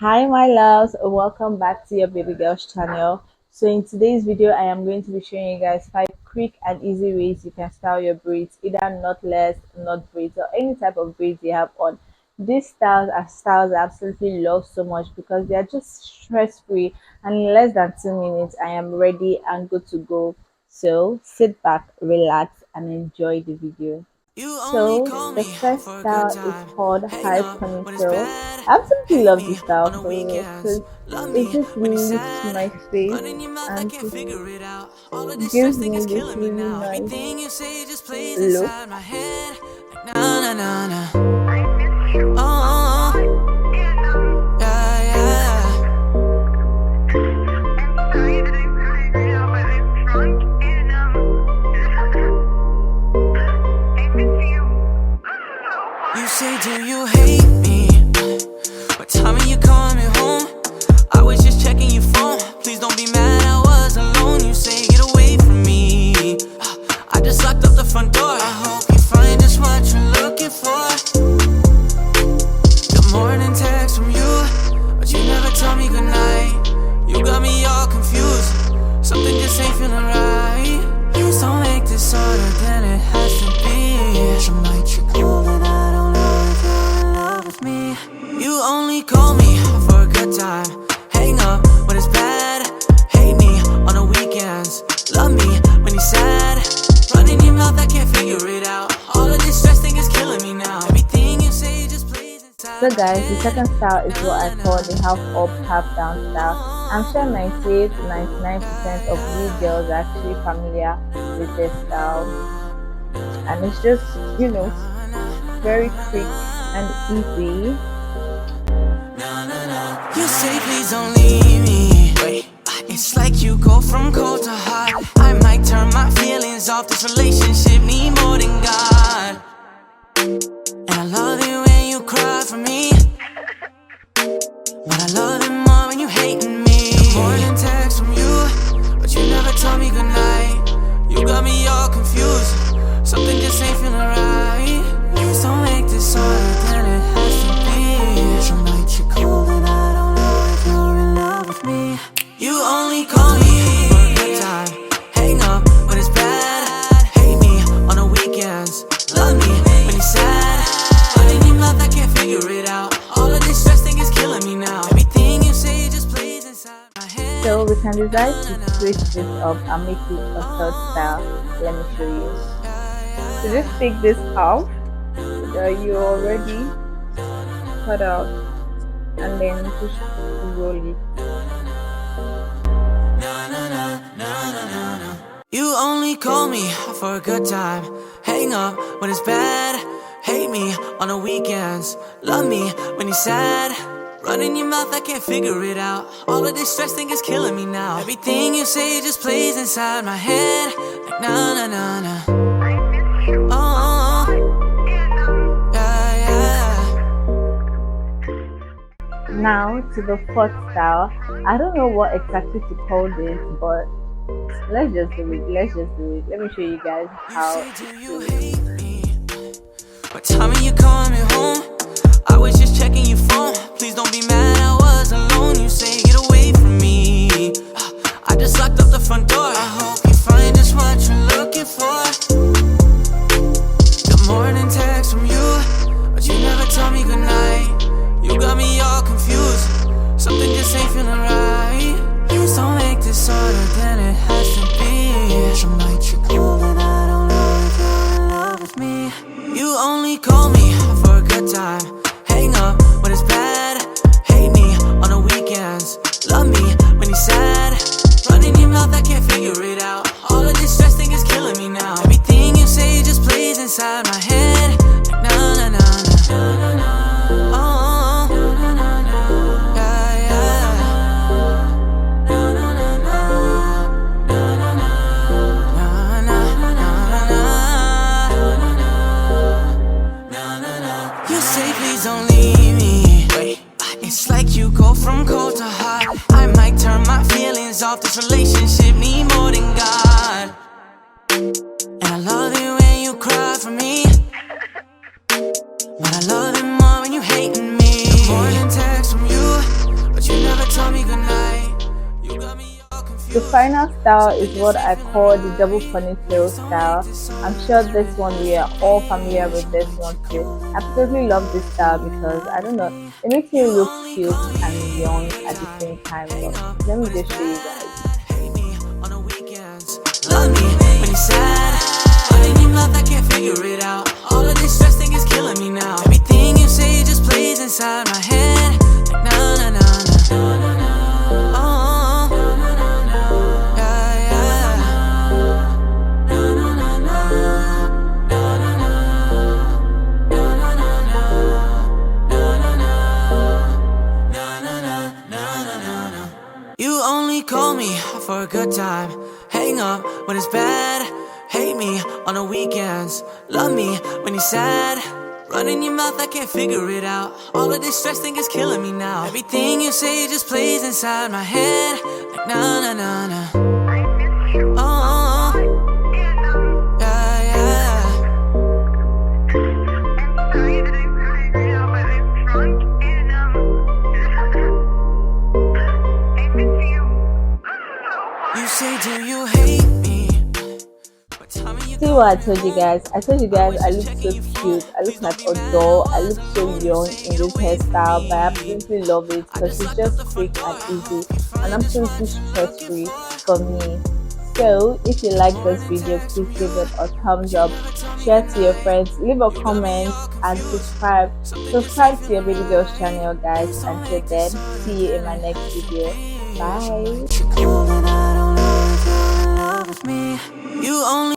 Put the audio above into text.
Hi my loves, welcome back to your baby girl's channel. So in today's video I am going to be showing you guys 5 quick and easy ways you can style your braids, either knotless, knot braids, or any type of braids you have on. These styles are styles I absolutely love so much because they are just stress free, and in less than 2 minutes I am ready and good to go. So sit back, relax and enjoy the video. You only So call the me first for a good style is time. called Hang high up when it's ponytail. bad. I absolutely Hate love this me on style the for real weekends. because Love it me just when you're really lifts sad. my face Running your mouth, I and can't just figure it out. All of this stress gives thing me is this killing me really now. nice Everything you say just plays look. inside my head. Like na na na na. Oh, yeah, yeah. You say, do you hate me? What time are you coming home? I was just checking your phone. Please don't be mad, I was alone. You say, get away from me. I just locked up the front door. I hope you find just what you're looking for. Good morning text from you, but you never tell me goodnight. You got me all confused. Something just ain't feeling right. Please don't make this harder than it has to be. Some nights you're cold and I don't know if you're in love with me. You only call me for a good time. Hang up when it's bad. Hate me on the weekends. Love me when you're sad. Running your mouth, I can't figure it out. All of this stress thing is killing me now. Everything you say just plays inside So my guys, the head. second style is what I call the half up, half down style. I'm sure 98 to 99% of you girls are actually familiar with this style, and it's just very quick and easy. You say please don't leave me. Wait, it's like you go from cold to hot. I might turn my feelings off. This relationship need more than God. And I love it when you cry for me, but I love it more when you hating me. Morning text from you, but you never tell me goodnight. You got me all confused. Something just ain't feeling right. Please don't make this harder than it has to be. Some nights you're cold and I don't know if you're in love with me. You only call me for a good time. Hang up when it's bad. Hate me on the weekends. Love me when you're sad. Running your mouth, I can't figure it out. All of this stress thing is killing me now. Everything you say just plays inside my head. So we can decide to switch this up and make it a third style. Let me show you. So just take this off that you already cut out and then just roll it. You only call me for a good time. Hang up when it's bad. Hate me on the weekends. Love me when you're sad. Running your mouth, I can't figure it out. All of this stress thing is killing me now. Everything you say just plays inside my head. Like na na na na. Oh, yeah, yeah. Now to the fourth style. I don't know what exactly to call this, but let's just do it. Let me show you guys how You say, do you to do it. hate me? What time are you coming home? I was just checking your phone. Please don't be mad, I was alone. You say get away from me. I just locked up the front door. I hope you find just what you're looking for. Good morning text from you, but you never tell me goodnight. You got me all confused. Something just ain't feeling right. Please don't make this harder than it has to be. Some nights you're cold and I don't know if you're in love with me. You only call me for a good time. Hang up when it's bad. Hate me on the weekends. Love me when you're sad. Running your mouth, I can't figure it out. All of this stress thing is killing me now. Everything you say just plays inside my head. Like na na na na. Oh, yeah, yeah. Na na na na. Na na na. You say please don't leave me. Wait, it's like you go from cold to hot. I might turn my feelings off. This relationship need more than God. And I love it when you cry for me, but I love it more when you hating me. Morning text from you, tell me goodnight. You got me all The confused. final style is what I call the double ponytail style. I'm sure this one we are all familiar with this one too. I absolutely love this style because I don't know, it makes me look cute and young at the same time. So let me just show you guys. Hate me on the weekends. Love me when you're sad. But in your mouth, I can't figure it out. All of this stress thing is killing me now. Everything you say just plays inside my head. Like na na na na. Oh, yeah, yeah. You only call me for a good time. Hang up when it's bad. Hate me on the weekends. Love me when you're sad. Running your mouth, I can't figure it out. All of this stress thing is killing me now. Everything you say just plays inside my head. Like na na na na. Oh, yeah, yeah. You say, do you hate me? But tell me you See what I told you guys? I told you guys I look so cute. I look like a doll. I look so young in this hairstyle, but I absolutely love it because it's just quick and easy and absolutely stress free for me. So if you like this video, please give it a thumbs up, share to your friends, leave a comment and subscribe. Subscribe to your baby girl's channel, guys. Until then, see you in my next video. Bye. cool, and I don't know if you're in love with me. You only